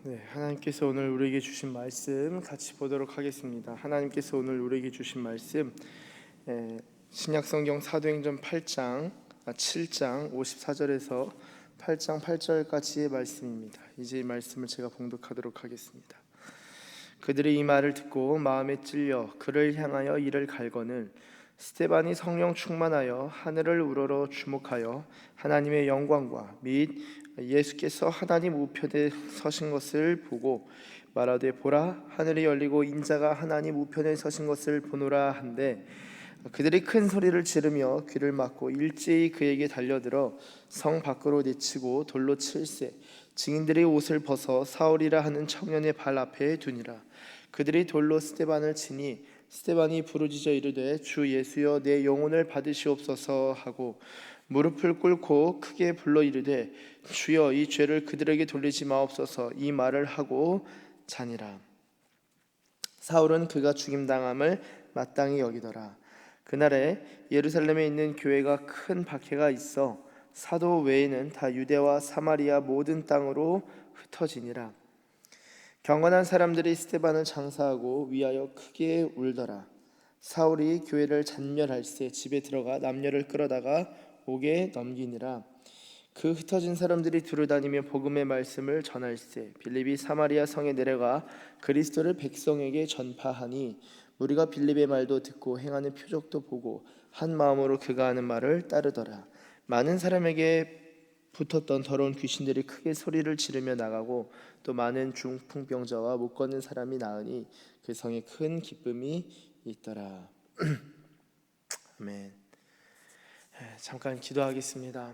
하나님께서 오늘 우리에게 주신 말씀 같이 보도록 하겠습니다. 하나님께서 오늘 우리에게 주신 말씀, 신약성경 사도행전 7장 54절에서 8장 8절까지의 말씀입니다. 이제 이 말씀을 제가 봉독하도록 하겠습니다. 그들이 이 말을 듣고 마음에 찔려 그를 향하여 이를 갈거늘 스데반이 성령 충만하여 하늘을 우러러 주목하여 하나님의 영광과 및 예수께서 하나님 우편에 서신 것을 보고 말하되 보라 하늘이 열리고 인자가 하나님 우편에 서신 것을 보노라 한데 그들이 큰 소리를 지르며 귀를 막고 일제히 그에게 달려들어 성 밖으로 내치고 돌로 칠세 증인들이 옷을 벗어 사울이라 하는 청년의 발 앞에 두니라. 그들이 돌로 스데반을 치니 스데반이 부르짖어 이르되 주 예수여 내 영혼을 받으시옵소서 하고 무릎을 꿇고 크게 불러 이르되 주여 이 죄를 그들에게 돌리지 마옵소서 이 말을 하고 자니라. 사울은 그가 죽임당함을 마땅히 여기더라. 그날에 예루살렘에 있는 교회가 큰 박해가 있어 사도 외에는 다 유대와 사마리아 모든 땅으로 흩어지니라. 경건한 사람들이 스데반을 장사하고 위하여 크게 울더라. 사울이 교회를 잔멸할새 집에 들어가 남녀를 끌어다가 옥에 넘기니라. 그 흩어진 사람들이 두루다니며 복음의 말씀을 전할새 빌립이 사마리아 성에 내려가 그리스도를 백성에게 전파하니 우리가 빌립의 말도 듣고 행하는 표적도 보고 한 마음으로 그가 하는 말을 따르더라. 많은 사람에게 붙었던 더러운 귀신들이 크게 소리를 지르며 나가고 또 많은 중풍병자와 못 걷는 사람이 나으니 그 성에 큰 기쁨이 있더라. 아멘. 잠깐 기도하겠습니다.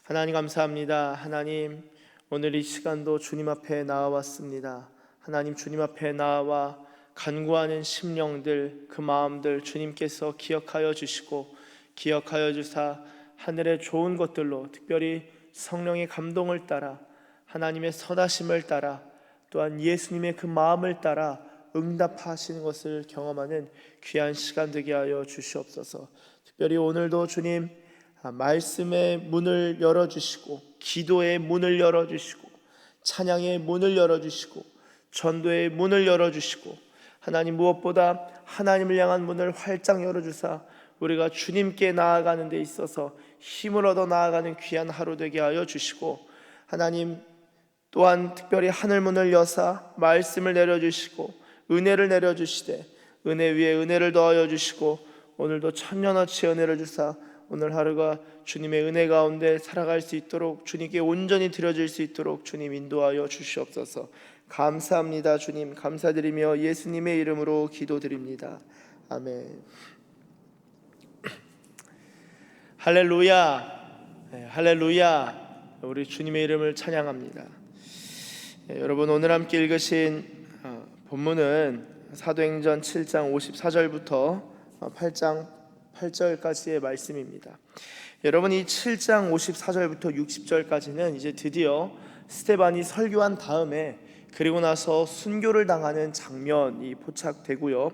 하나님 감사합니다. 하나님 오늘 이 시간도 주님 앞에 나와왔습니다. 하나님 주님 앞에 나와 간구하는 심령들 그 마음들 주님께서 기억하여 주시고 기억하여 주사 하늘의 좋은 것들로 특별히 성령의 감동을 따라 하나님의 선하심을 따라 또한 예수님의 그 마음을 따라 응답하시는 것을 경험하는 귀한 시간 되게 하여 주시옵소서. 특별히 오늘도 주님 말씀의 문을 열어주시고 기도의 문을 열어주시고 찬양의 문을 열어주시고 전도의 문을 열어주시고 하나님 무엇보다 하나님을 향한 문을 활짝 열어주사 우리가 주님께 나아가는 데 있어서 힘을 얻어 나아가는 귀한 하루 되게 하여 주시고 하나님 또한 특별히 하늘문을 여사 말씀을 내려주시고 은혜를 내려주시되 은혜 위에 은혜를 더하여 주시고 오늘도 천년어치 은혜를 주사 오늘 하루가 주님의 은혜 가운데 살아갈 수 있도록 주님께 온전히 드려질 수 있도록 주님 인도하여 주시옵소서. 감사합니다. 주님 감사드리며 예수님의 이름으로 기도드립니다. 아멘. 할렐루야, 할렐루야. 우리 주님의 이름을 찬양합니다. 여러분 오늘 함께 읽으신 본문은 사도행전 7장 54절부터 8장 8절까지의 말씀입니다. 여러분 이 7장 54절부터 60절까지는 이제 드디어 스데반이 설교한 다음에 그리고 나서 순교를 당하는 장면이 포착되고요.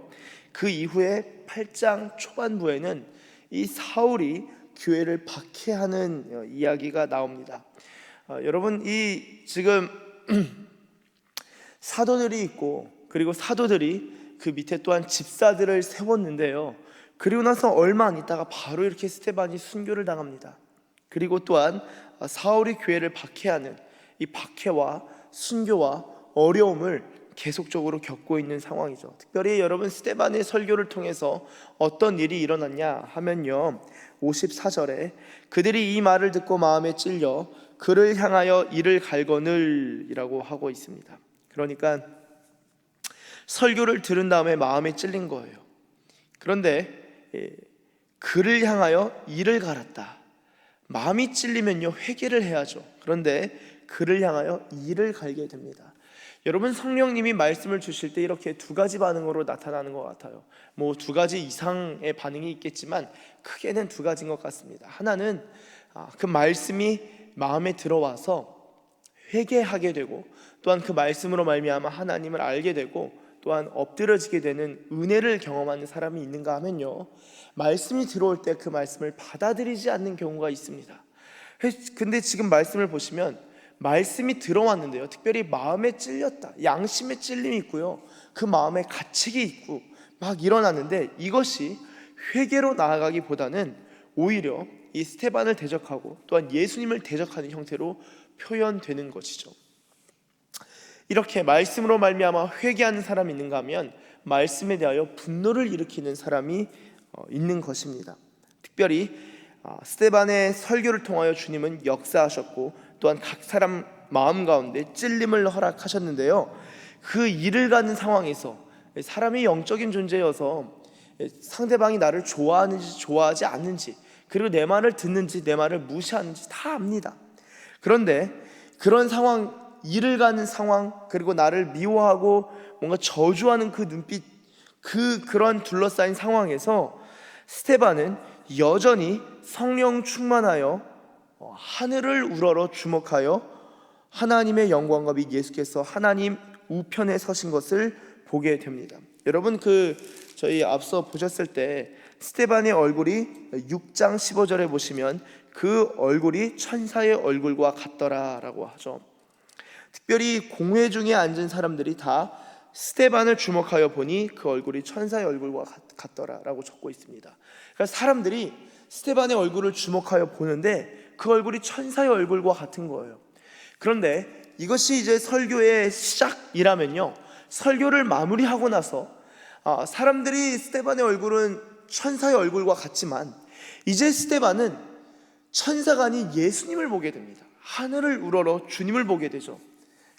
그 이후에 8장 초반부에는 이 사울이 교회를 박해하는 이야기가 나옵니다. 여러분 이 지금 사도들이 있고 그리고 사도들이 그 밑에 또한 집사들을 세웠는데요. 그리고 나서 얼마 안 있다가 바로 이렇게 스데반이 순교를 당합니다. 그리고 또한 사울이 교회를 박해하는 이 박해와 순교와 어려움을 계속적으로 겪고 있는 상황이죠. 특별히 여러분 스데반의 설교를 통해서 어떤 일이 일어났냐 하면요 54절에 그들이 이 말을 듣고 마음에 찔려 그를 향하여 이를 갈거늘 이라고 하고 있습니다. 그러니까 설교를 들은 다음에 마음에 찔린 거예요. 그런데 그를 향하여 이를 갈았다. 마음이 찔리면요 회개를 해야죠. 그런데 그를 향하여 이를 갈게 됩니다. 여러분 성령님이 말씀을 주실 때 이렇게 두 가지 반응으로 나타나는 것 같아요. 뭐 두 가지 이상의 반응이 있겠지만 크게는 두 가지인 것 같습니다. 하나는 그 말씀이 마음에 들어와서 회개하게 되고 또한 그 말씀으로 말미암아 하나님을 알게 되고 또한 엎드러지게 되는 은혜를 경험하는 사람이 있는가 하면요 말씀이 들어올 때 그 말씀을 받아들이지 않는 경우가 있습니다. 근데 지금 말씀을 보시면 말씀이 들어왔는데요, 특별히 마음에 찔렸다, 양심에 찔림이 있고요, 그 마음에 가책이 있고 막 일어났는데, 이것이 회개로 나아가기보다는 오히려 이 스테반을 대적하고 또한 예수님을 대적하는 형태로 표현되는 것이죠. 이렇게 말씀으로 말미암아 회개하는 사람이 있는가 하면 말씀에 대하여 분노를 일으키는 사람이 있는 것입니다. 특별히 스데반의 설교를 통하여 주님은 역사하셨고 또한 각 사람 마음 가운데 찔림을 허락하셨는데요, 그 일을 가는 상황에서 사람이 영적인 존재여서 상대방이 나를 좋아하는지 좋아하지 않는지, 그리고 내 말을 듣는지 내 말을 무시하는지 다 압니다. 그런데 그런 상황, 일을 가는 상황, 그리고 나를 미워하고 뭔가 저주하는 그 눈빛, 그런 둘러싸인 상황에서 스데반은 여전히 성령 충만하여 하늘을 우러러 주목하여 하나님의 영광과 및 예수께서 하나님 우편에 서신 것을 보게 됩니다. 여러분, 저희 앞서 보셨을 때 스데반의 얼굴이 6장 15절에 보시면 그 얼굴이 천사의 얼굴과 같더라라고 하죠. 특별히 공회 중에 앉은 사람들이 다 스데반을 주목하여 보니 그 얼굴이 천사의 얼굴과 같더라라고 적고 있습니다. 그러니까 사람들이 스데반의 얼굴을 주목하여 보는데 그 얼굴이 천사의 얼굴과 같은 거예요. 그런데 이것이 이제 설교의 시작이라면요, 설교를 마무리하고 나서 사람들이 스데반의 얼굴은 천사의 얼굴과 같지만 이제 스데반은 천사가 아닌 예수님을 보게 됩니다. 하늘을 우러러 주님을 보게 되죠.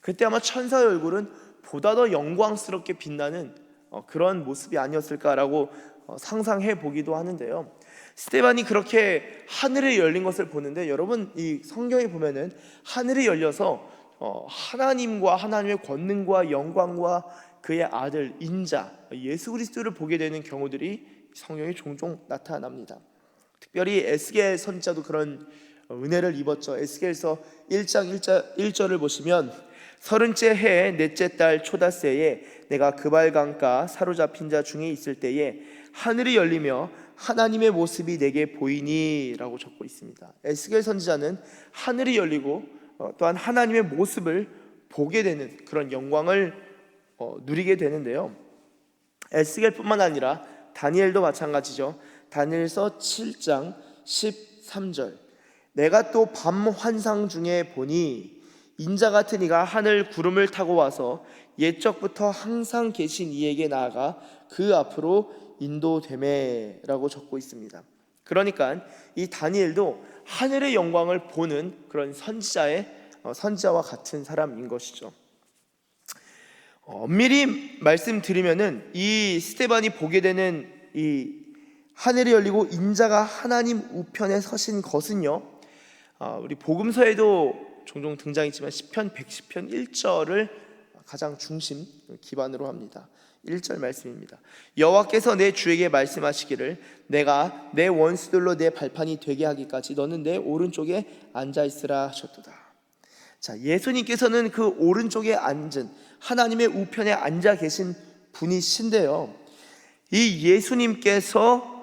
그때 아마 천사의 얼굴은 보다 더 영광스럽게 빛나는 그런 모습이 아니었을까라고 상상해 보기도 하는데요, 스데반이 그렇게 하늘이 열린 것을 보는데, 여러분, 이 성경에 보면은 하늘이 열려서 하나님과 하나님의 권능과 영광과 그의 아들 인자 예수 그리스도를 보게 되는 경우들이 성경에 종종 나타납니다. 특별히 에스겔 선지자도 그런 은혜를 입었죠. 에스겔서 1장 1절을 보시면, 30째 해에 넷째 달 초닷새에 내가 그발강가 사로잡힌 자 중에 있을 때에 하늘이 열리며 하나님의 모습이 내게 보이니 라고 적고 있습니다. 에스겔 선지자는 하늘이 열리고 또한 하나님의 모습을 보게 되는 그런 영광을 누리게 되는데요, 에스겔뿐만 아니라 다니엘도 마찬가지죠. 다니엘서 7장 13절, 내가 또 밤 환상 중에 보니 인자 같은 이가 하늘 구름을 타고 와서 옛적부터 항상 계신 이에게 나아가 그 앞으로 인도되매 라고 적고 있습니다. 그러니까 이 다니엘도 하늘의 영광을 보는 그런 선지자와 같은 사람인 것이죠. 엄밀히 말씀드리면은 이 스데반이 보게 되는 이 하늘이 열리고 인자가 하나님 우편에 서신 것은요, 우리 복음서에도 종종 등장했지만 시편 110편 1절을 가장 중심 기반으로 합니다. 1절 말씀입니다. 여호와께서 내 주에게 말씀하시기를 내가 내 원수들로 내 발판이 되게 하기까지 너는 내 오른쪽에 앉아있으라 하셨도다. 자, 예수님께서는 그 오른쪽에 앉은 하나님의 우편에 앉아 계신 분이신데요, 이 예수님께서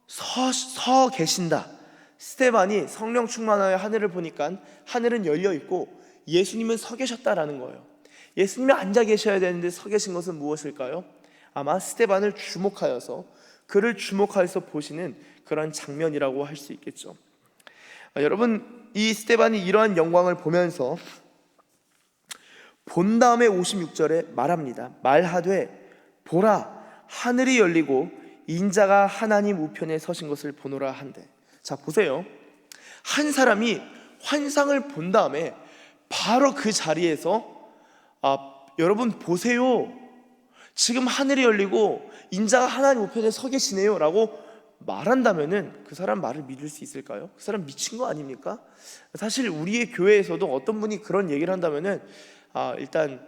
서 계신다. 스데반이 성령 충만하여 하늘을 보니까 하늘은 열려 있고 예수님은 서 계셨다라는 거예요. 예수님이 앉아 계셔야 되는데 서 계신 것은 무엇일까요? 아마 스데반을 주목하여서, 그를 주목하여서 보시는 그런 장면이라고 할 수 있겠죠. 여러분, 이 스데반이 이러한 영광을 보면서 본 다음에 56절에 말합니다. 말하되 보라 하늘이 열리고 인자가 하나님 우편에 서신 것을 보노라 한대. 자, 보세요. 한 사람이 환상을 본 다음에 바로 그 자리에서 여러분 보세요, 지금 하늘이 열리고 인자가 하나님 우편에 서 계시네요 라고 말한다면은 그 사람 말을 믿을 수 있을까요? 그 사람 미친 거 아닙니까? 사실 우리의 교회에서도 어떤 분이 그런 얘기를 한다면은 일단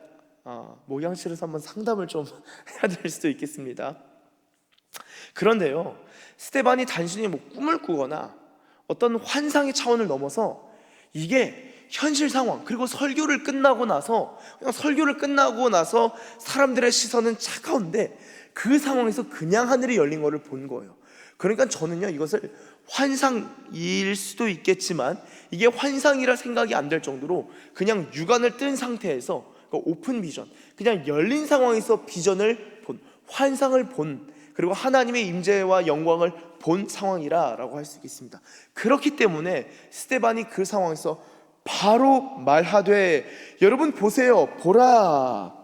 목양실에서 한번 상담을 좀 해야 될 수도 있겠습니다. 그런데요, 스데반이 단순히 꿈을 꾸거나 어떤 환상의 차원을 넘어서 이게 현실 상황, 그리고 설교를 끝나고 나서 사람들의 시선은 차가운데 그 상황에서 그냥 하늘이 열린 거를 본 거예요. 그러니까 저는요, 이것을 환상일 수도 있겠지만 이게 환상이라 생각이 안 될 정도로 그냥 육안을 뜬 상태에서, 그러니까 오픈 비전, 그냥 열린 상황에서 비전을 본, 환상을 본, 그리고 하나님의 임재와 영광을 본 상황이라고 할 수 있겠습니다. 그렇기 때문에 스데반이 그 상황에서 바로 말하되 여러분 보세요, 보라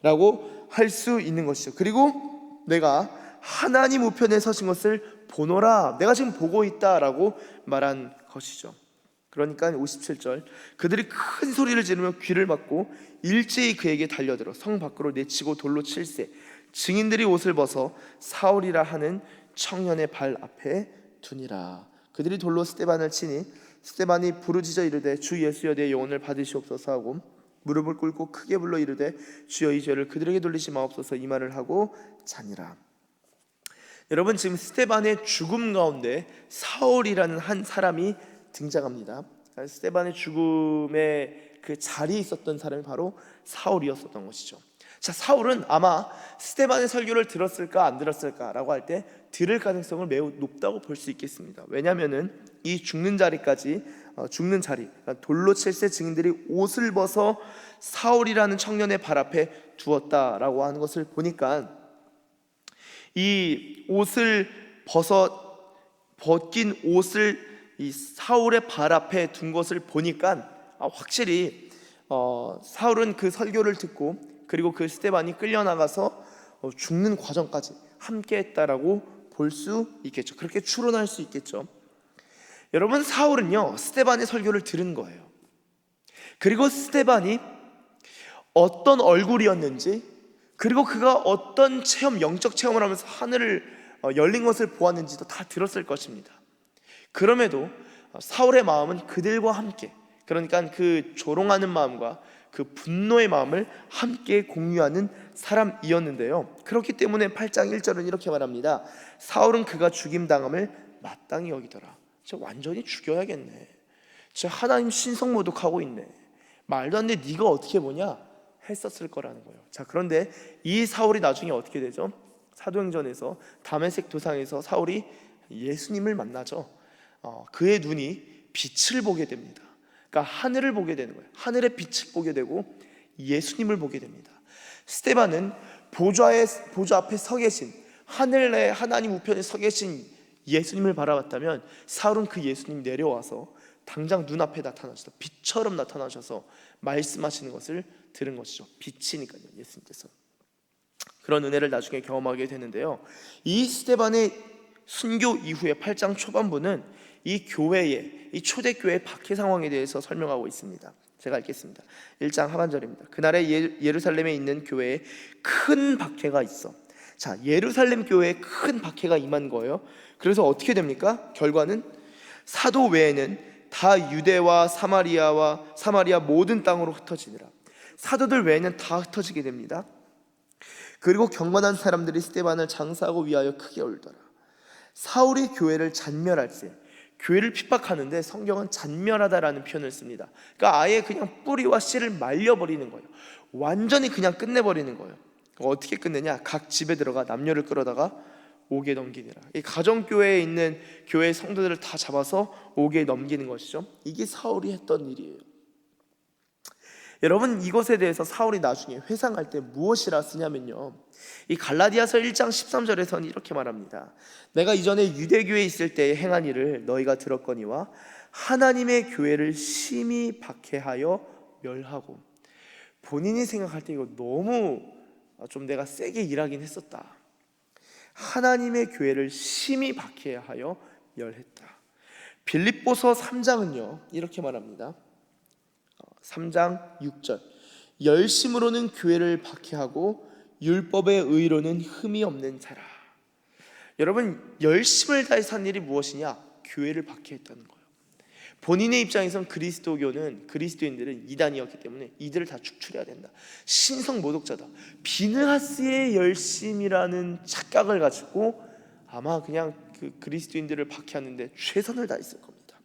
라고 할 수 있는 것이죠. 그리고 내가 하나님 우편에 서신 것을 보노라, 내가 지금 보고 있다라고 말한 것이죠. 그러니까 57절, 그들이 큰 소리를 지르며 귀를 막고 일제히 그에게 달려들어 성 밖으로 내치고 돌로 칠세, 증인들이 옷을 벗어 사울이라 하는 청년의 발 앞에 두니라. 그들이 돌로 스데반을 치니 스데반이 부르짖어 이르되 주 예수여 내 영혼을 받으시옵소서 하고 무릎을 꿇고 크게 불러 이르되 주여 이 죄를 그들에게 돌리지 마옵소서 이 말을 하고 자니라. 여러분, 지금 스데반의 죽음 가운데 사울이라는 한 사람이 등장합니다. 스데반의 죽음의 그 자리에 있었던 사람이 바로 사울이었었던 것이죠. 자, 사울은 아마 스데반의 설교를 들었을까 안 들었을까라고 할 때 들을 가능성을 매우 높다고 볼 수 있겠습니다. 왜냐하면은 이 죽는 자리까지, 죽는 자리, 돌로 칠세 증인들이 옷을 벗어 사울이라는 청년의 발 앞에 두었다라고 하는 것을 보니까, 이 옷을 벗긴 옷을 이 사울의 발 앞에 둔 것을 보니까 확실히 사울은 그 설교를 듣고 그리고 그 스데반이 끌려나가서 죽는 과정까지 함께했다라고 볼 수 있겠죠. 그렇게 추론할 수 있겠죠. 여러분, 사울은요 스데반의 설교를 들은 거예요. 그리고 스데반이 어떤 얼굴이었는지, 그리고 그가 어떤 영적 체험을 하면서 하늘을 열린 것을 보았는지도 다 들었을 것입니다. 그럼에도 사울의 마음은 그들과 함께, 그러니까 그 조롱하는 마음과 그 분노의 마음을 함께 공유하는 사람이었는데요. 그렇기 때문에 8장 1절은 이렇게 말합니다. 사울은 그가 죽임당함을 마땅히 여기더라. 저 완전히 죽여야겠네, 저 하나님 신성 모독하고 있네, 말도 안 돼, 네가 어떻게 보냐 했었을 거라는 거예요. 자, 그런데 이 사울이 나중에 어떻게 되죠? 사도행전에서 다메섹 도상에서 사울이 예수님을 만나죠. 그의 눈이 빛을 보게 됩니다. 그러니까 하늘을 보게 되는 거예요. 하늘의 빛을 보게 되고 예수님을 보게 됩니다. 스데반은 보좌 앞에 서 계신, 하늘의 하나님 우편에 서 계신 예수님을 바라봤다면, 사울은 그 예수님 내려와서 당장 눈앞에 나타나셔서 빛처럼 나타나셔서 말씀하시는 것을 들은 것이죠. 빛이니까요, 예수님께서. 그런 은혜를 나중에 경험하게 되는데요. 이 스데반의 순교 이후에 8장 초반부는 이 교회의, 이 초대교회의 박해 상황에 대해서 설명하고 있습니다. 제가 읽겠습니다. 1장 하반절입니다. 그날에 예루살렘에 있는 교회에 큰 박해가 있어. 자, 예루살렘 교회에 큰 박해가 임한 거예요. 그래서 어떻게 됩니까? 결과는 사도 외에는 다 유대와 사마리아 모든 땅으로 흩어지니라. 사도들 외에는 다 흩어지게 됩니다. 그리고 경건한 사람들이 스데반을 장사하고 위하여 크게 울더라. 사울이 교회를 잔멸할세, 교회를 핍박하는데 성경은 잔멸하다라는 표현을 씁니다. 그러니까 아예 그냥 뿌리와 씨를 말려버리는 거예요. 완전히 그냥 끝내버리는 거예요. 어떻게 끝내냐? 각 집에 들어가 남녀를 끌어다가 옥에 넘기니라. 이 가정교회에 있는 교회 성도들을 다 잡아서 옥에 넘기는 것이죠. 이게 사울이 했던 일이에요. 여러분, 이것에 대해서 사울이 나중에 회상할 때 무엇이라 쓰냐면요, 이 갈라디아서 1장 13절에서는 이렇게 말합니다. 내가 이전에 유대교회에 있을 때 행한 일을 너희가 들었거니와 하나님의 교회를 심히 박해하여 멸하고. 본인이 생각할 때 이거 너무 좀 내가 세게 일하긴 했었다. 하나님의 교회를 심히 박해하여 멸했다. 빌립보서 3장은요 이렇게 말합니다. 3장 6절, 열심으로는 교회를 박해하고 율법의 의로는 흠이 없는 자라. 여러분, 열심을 다해서 한 일이 무엇이냐? 교회를 박해했다는 거예요. 본인의 입장에선 그리스도인들은 이단이었기 때문에 이들을 다 축출해야 된다, 신성 모독자다, 비느하스의 열심이라는 착각을 가지고 아마 그냥 그 그리스도인들을 박해하는데 최선을 다했을 겁니다.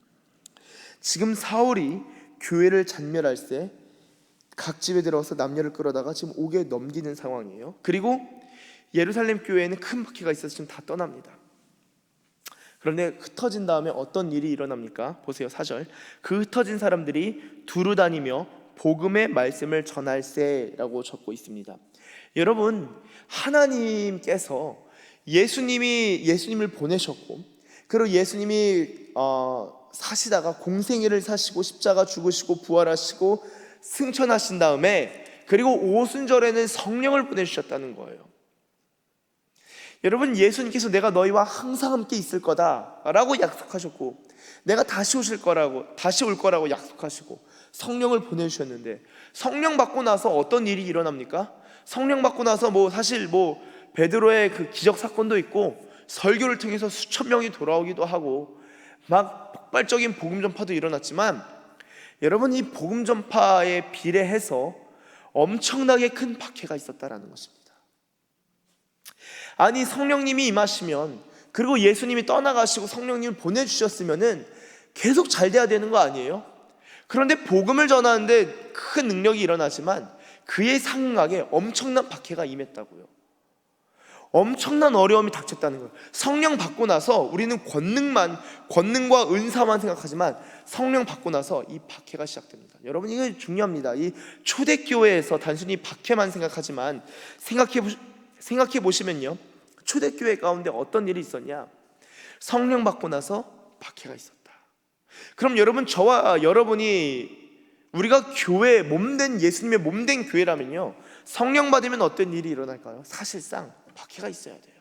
지금 사울이 교회를 잔멸할 때 각 집에 들어가서 남녀를 끌어다가 지금 옥에 넘기는 상황이에요. 그리고 예루살렘 교회에는 큰 박해가 있어서 지금 다 떠납니다. 그런데 흩어진 다음에 어떤 일이 일어납니까? 보세요, 4절. 그 흩어진 사람들이 두루 다니며 복음의 말씀을 전할세라고 적고 있습니다. 여러분, 하나님께서 예수님을 보내셨고, 그리고 예수님이 사시다가 공생애를 사시고 십자가 죽으시고 부활하시고 승천하신 다음에, 그리고 오순절에는 성령을 보내주셨다는 거예요. 여러분, 예수님께서 내가 너희와 항상 함께 있을 거다라고 약속하셨고, 내가 다시 올 거라고 약속하시고 성령을 보내주셨는데, 성령 받고 나서 어떤 일이 일어납니까? 성령 받고 나서 사실 베드로의 그 기적 사건도 있고, 설교를 통해서 수천 명이 돌아오기도 하고, 막 폭발적인 복음 전파도 일어났지만, 여러분, 이 복음 전파에 비례해서 엄청나게 큰 박해가 있었다라는 것입니다. 아니, 성령님이 임하시면, 그리고 예수님이 떠나가시고 성령님을 보내주셨으면은 계속 잘 돼야 되는 거 아니에요? 그런데 복음을 전하는데 큰 능력이 일어나지만 그에 상응하게 엄청난 박해가 임했다고요. 엄청난 어려움이 닥쳤다는 거예요. 성령 받고 나서 우리는 권능과 은사만 생각하지만, 성령 받고 나서 이 박해가 시작됩니다. 여러분, 이거 중요합니다. 이 초대교회에서 단순히 박해만 생각하지만, 생각해 보시면요, 초대교회 가운데 어떤 일이 있었냐? 성령 받고 나서 박해가 있었다. 그럼 여러분, 저와 여러분이 우리가 교회 몸된, 예수님의 몸된 교회라면요, 성령 받으면 어떤 일이 일어날까요? 사실상 박해가 있어야 돼요.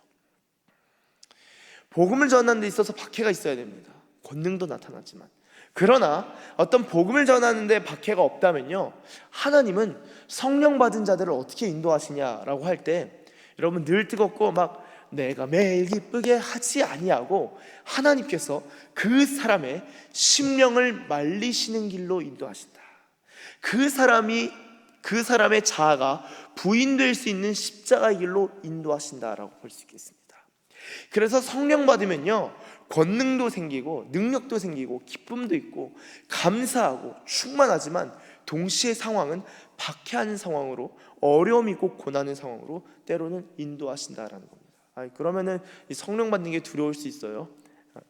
복음을 전하는 데 있어서 박해가 있어야 됩니다. 권능도 나타나지만. 그러나 어떤 복음을 전하는 데 박해가 없다면요, 하나님은 성령 받은 자들을 어떻게 인도하시냐라고 할 때, 여러분, 늘 뜨겁고 막 내가 매일 기쁘게 하지 아니하고, 하나님께서 그 사람의 심령을 말리시는 길로 인도하신다. 그 사람의 자아가 부인될 수 있는 십자가의 길로 인도하신다라고 볼 수 있겠습니다. 그래서 성령 받으면요, 권능도 생기고 능력도 생기고 기쁨도 있고 감사하고 충만하지만, 동시에 상황은 박해하는 상황으로, 어려움이 있고 고난의 상황으로 때로는 인도하신다라는 겁니다. 그러면은 이 성령 받는 게 두려울 수 있어요.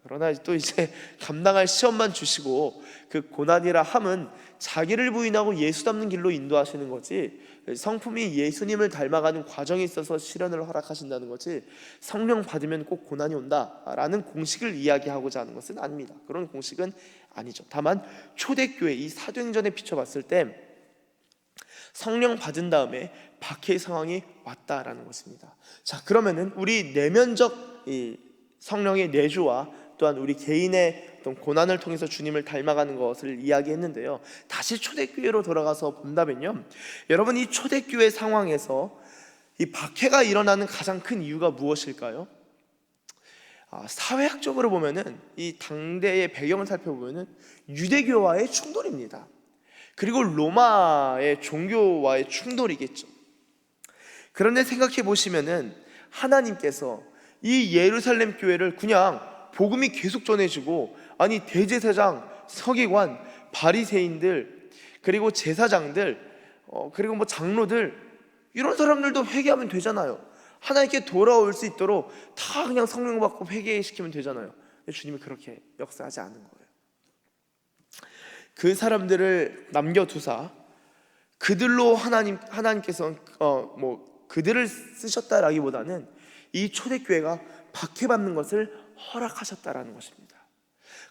그러나 또 이제 감당할 시험만 주시고, 그 고난이라 함은 자기를 부인하고 예수 닮는 길로 인도하시는 거지, 성품이 예수님을 닮아가는 과정에 있어서 시련을 허락하신다는 거지, 성령 받으면 꼭 고난이 온다라는 공식을 이야기하고자 하는 것은 아닙니다. 그런 공식은 아니죠. 다만 초대교회, 이 사도행전에 비춰봤을 때 성령 받은 다음에 박해의 상황이 왔다라는 것입니다. 자, 그러면은 우리 내면적 이 성령의 내주와 또한 우리 개인의 어떤 고난을 통해서 주님을 닮아가는 것을 이야기했는데요, 다시 초대교회로 돌아가서 본다면요, 여러분, 이 초대교회 상황에서 이 박해가 일어나는 가장 큰 이유가 무엇일까요? 사회학적으로 보면은, 이 당대의 배경을 살펴보면은 유대교와의 충돌입니다. 그리고 로마의 종교와의 충돌이겠죠. 그런데 생각해 보시면은, 하나님께서 이 예루살렘 교회를 그냥 복음이 계속 전해지고, 아니, 대제사장, 서기관, 바리새인들, 그리고 제사장들, 그리고 장로들, 이런 사람들도 회개하면 되잖아요. 하나님께 돌아올 수 있도록 다 그냥 성령 받고 회개시키면 되잖아요. 근데 주님이 그렇게 역사하지 않은 거예요. 그 사람들을 남겨두사 그들로 하나님께서 그들을 쓰셨다라기보다는 이 초대교회가 박해받는 것을 허락하셨다라는 것입니다.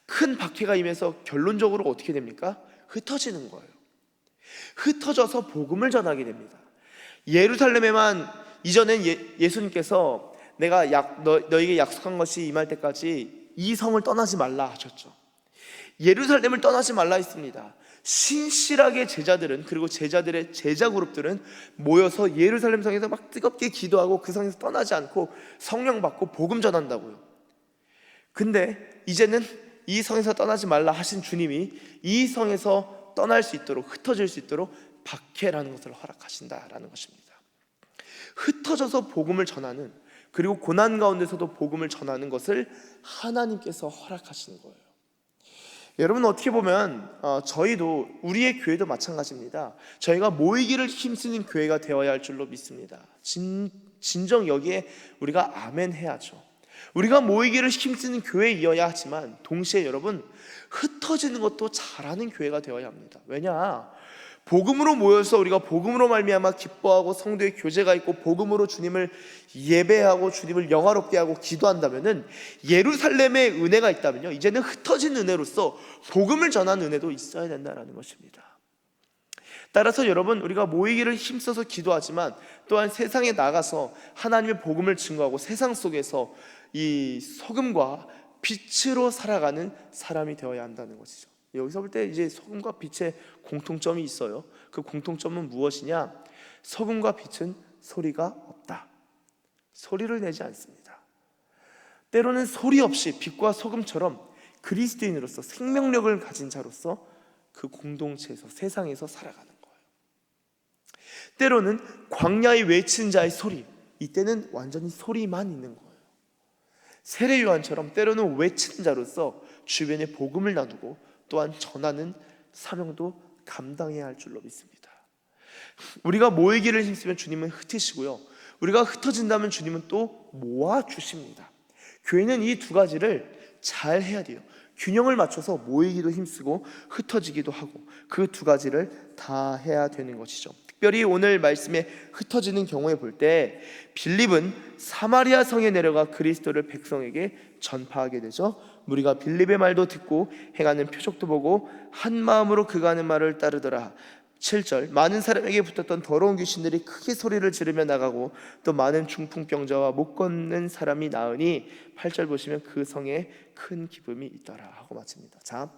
큰 박해가 임해서 결론적으로 어떻게 됩니까? 흩어지는 거예요. 흩어져서 복음을 전하게 됩니다. 예루살렘에만, 이전엔 예수님께서 내가 너에게 약속한 것이 임할 때까지 이 성을 떠나지 말라 하셨죠. 예루살렘을 떠나지 말라 했습니다. 신실하게 제자들은, 그리고 제자들의 제자 그룹들은 모여서 예루살렘 성에서 막 뜨겁게 기도하고 그 성에서 떠나지 않고 성령 받고 복음 전한다고요. 근데 이제는 이 성에서 떠나지 말라 하신 주님이 이 성에서 떠날 수 있도록, 흩어질 수 있도록 박해라는 것을 허락하신다라는 것입니다. 흩어져서 복음을 전하는, 그리고 고난 가운데서도 복음을 전하는 것을 하나님께서 허락하시는 거예요. 여러분, 어떻게 보면 저희도, 우리의 교회도 마찬가지입니다. 저희가 모이기를 힘쓰는 교회가 되어야 할 줄로 믿습니다. 진정 여기에 우리가 아멘 해야죠. 우리가 모이기를 힘쓰는 교회이어야 하지만 동시에 여러분, 흩어지는 것도 잘하는 교회가 되어야 합니다. 왜냐? 복음으로 모여서 우리가 복음으로 말미암아 기뻐하고 성도의 교제가 있고 복음으로 주님을 예배하고 주님을 영화롭게 하고 기도한다면은, 예루살렘에 은혜가 있다면요, 이제는 흩어진 은혜로서 복음을 전하는 은혜도 있어야 된다는 것입니다. 따라서 여러분, 우리가 모이기를 힘써서 기도하지만 또한 세상에 나가서 하나님의 복음을 증거하고 세상 속에서 이 소금과 빛으로 살아가는 사람이 되어야 한다는 것이죠. 여기서 볼 때 이제 소금과 빛의 공통점이 있어요. 그 공통점은 무엇이냐? 소금과 빛은 소리가 없다. 소리를 내지 않습니다. 때로는 소리 없이 빛과 소금처럼 그리스도인으로서 생명력을 가진 자로서 그 공동체에서, 세상에서 살아가는 거예요. 때로는 광야에 외친 자의 소리, 이때는 완전히 소리만 있는 거예요. 세례 요한처럼 때로는 외치는 자로서 주변에 복음을 나누고 또한 전하는 사명도 감당해야 할 줄로 믿습니다. 우리가 모이기를 힘쓰면 주님은 흩으시고요, 우리가 흩어진다면 주님은 또 모아주십니다. 교회는 이 두 가지를 잘 해야 돼요. 균형을 맞춰서 모이기도 힘쓰고 흩어지기도 하고, 그 두 가지를 다 해야 되는 것이죠. 특별히 오늘 말씀에 흩어지는 경우에 볼 때 빌립은 사마리아 성에 내려가 그리스도를 백성에게 전파하게 되죠. 무리가 빌립의 말도 듣고 행하는 표적도 보고 한 마음으로 그가 하는 말을 따르더라. 7절, 많은 사람에게 붙었던 더러운 귀신들이 크게 소리를 지르며 나가고 또 많은 중풍병자와 못 걷는 사람이 나으니 8절 보시면 그 성에 큰 기쁨이 있더라 하고 마칩니다. 자,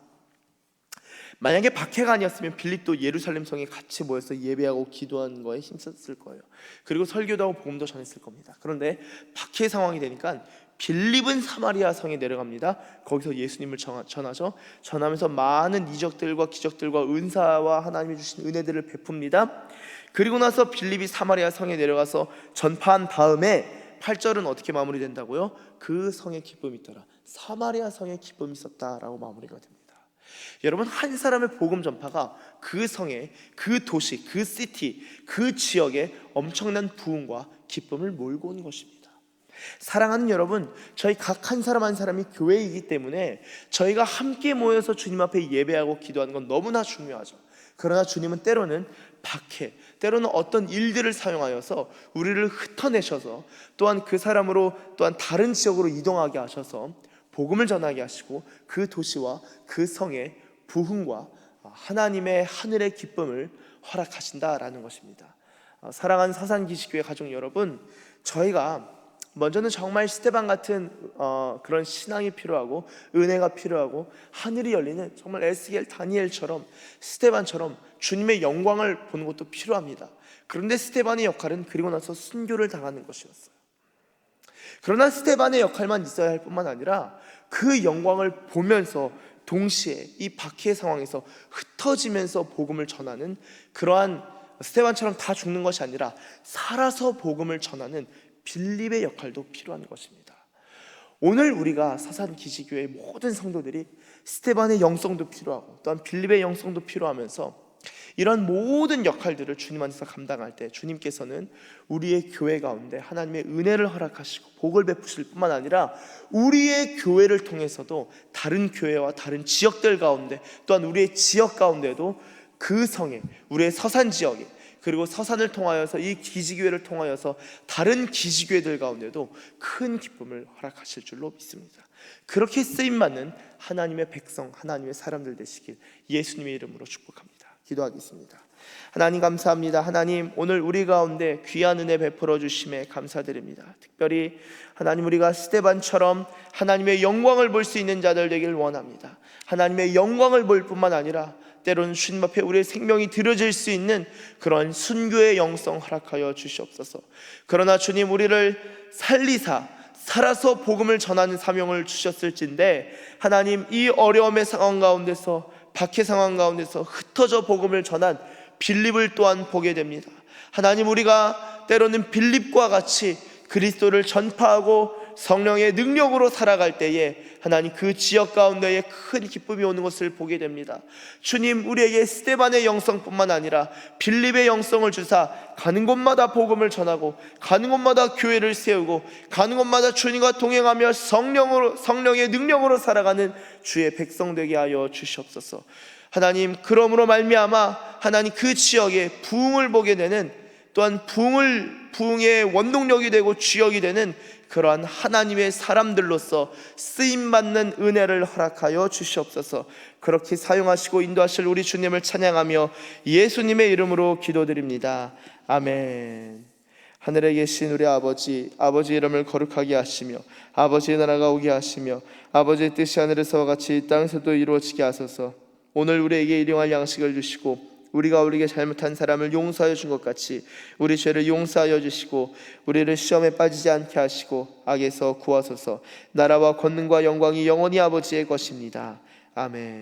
만약에 박해가 아니었으면 빌립도 예루살렘 성에 같이 모여서 예배하고 기도하는 거에 힘썼을 거예요. 그리고 설교도 하고 복음도 전했을 겁니다. 그런데 박해 상황이 되니까 빌립은 사마리아 성에 내려갑니다. 거기서 예수님을 전하죠. 전하면서 많은 이적들과 기적들과 은사와 하나님이 주신 은혜들을 베풉니다. 그리고 나서 빌립이 사마리아 성에 내려가서 전파한 다음에 8절은 어떻게 마무리된다고요? 그 성에 기쁨이 있더라. 사마리아 성에 기쁨이 있었다라고 마무리가 됩니다. 여러분, 한 사람의 복음 전파가 그 성에, 그 도시, 그 시티, 그 지역에 엄청난 부흥과 기쁨을 몰고 온 것입니다. 사랑하는 여러분, 저희 각 한 사람 한 사람이 교회이기 때문에 저희가 함께 모여서 주님 앞에 예배하고 기도하는 건 너무나 중요하죠. 그러나 주님은 때로는 박해, 때로는 어떤 일들을 사용하여서 우리를 흩어내셔서 또한 그 사람으로 또한 다른 지역으로 이동하게 하셔서 복음을 전하게 하시고 그 도시와 그 성의 부흥과 하나님의 하늘의 기쁨을 허락하신다라는 것입니다. 사랑하는 서산기식교회 가족 여러분, 저희가 먼저는 정말 스데반 같은 그런 신앙이 필요하고 은혜가 필요하고 하늘이 열리는 정말 에스겔, 다니엘처럼 스데반처럼 주님의 영광을 보는 것도 필요합니다. 그런데 스데반의 역할은 그리고 나서 순교를 당하는 것이었어요. 그러나 스데반의 역할만 있어야 할 뿐만 아니라 그 영광을 보면서 동시에 이 박해 상황에서 흩어지면서 복음을 전하는, 그러한 스데반처럼 다 죽는 것이 아니라 살아서 복음을 전하는 빌립의 역할도 필요한 것입니다. 오늘 우리가 서산기지교회의 모든 성도들이 스데반의 영성도 필요하고 또한 빌립의 영성도 필요하면서 이런 모든 역할들을 주님 안에서 감당할 때 주님께서는 우리의 교회 가운데 하나님의 은혜를 허락하시고 복을 베푸실 뿐만 아니라 우리의 교회를 통해서도 다른 교회와 다른 지역들 가운데 또한 우리의 지역 가운데도 그 성에, 우리의 서산 지역에, 그리고 서산을 통하여서 이 기지교회를 통하여서 다른 기지교회들 가운데도 큰 기쁨을 허락하실 줄로 믿습니다. 그렇게 쓰임받는 하나님의 백성, 하나님의 사람들 되시길 예수님의 이름으로 축복합니다. 기도하겠습니다. 하나님 감사합니다. 하나님, 오늘 우리 가운데 귀한 은혜 베풀어 주심에 감사드립니다. 특별히 하나님, 우리가 스데반처럼 하나님의 영광을 볼 수 있는 자들 되길 원합니다. 하나님의 영광을 볼 뿐만 아니라 때로는 주님 앞에 우리의 생명이 드려질 수 있는 그런 순교의 영성 허락하여 주시옵소서. 그러나 주님, 우리를 살리사 살아서 복음을 전하는 사명을 주셨을진데 하나님, 이 어려움의 상황 가운데서, 박해 상황 가운데서 흩어져 복음을 전한 빌립을 또한 보게 됩니다. 하나님, 우리가 때로는 빌립과 같이 그리스도를 전파하고 성령의 능력으로 살아갈 때에 하나님 그 지역 가운데에 큰 기쁨이 오는 것을 보게 됩니다. 주님, 우리에게 스데반의 영성뿐만 아니라 빌립의 영성을 주사 가는 곳마다 복음을 전하고 가는 곳마다 교회를 세우고 가는 곳마다 주님과 동행하며 성령의 능력으로 살아가는 주의 백성 되게 하여 주시옵소서. 하나님, 그러므로 말미암아 하나님 그 지역에 부흥을 보게 되는, 또한 부흥의 원동력이 되고 주역이 되는 그러한 하나님의 사람들로서 쓰임받는 은혜를 허락하여 주시옵소서. 그렇게 사용하시고 인도하실 우리 주님을 찬양하며 예수님의 이름으로 기도드립니다. 아멘. 하늘에 계신 우리 아버지 이름을 거룩하게 하시며 아버지의 나라가 오게 하시며 아버지의 뜻이 하늘에서와 같이 이 땅에서도 이루어지게 하소서. 오늘 우리에게 일용할 양식을 주시고 우리가 우리에게 잘못한 사람을 용서하여 준 것 같이 우리 죄를 용서하여 주시고 우리를 시험에 빠지지 않게 하시고 악에서 구하소서. 나라와 권능과 영광이 영원히 아버지의 것입니다. 아멘.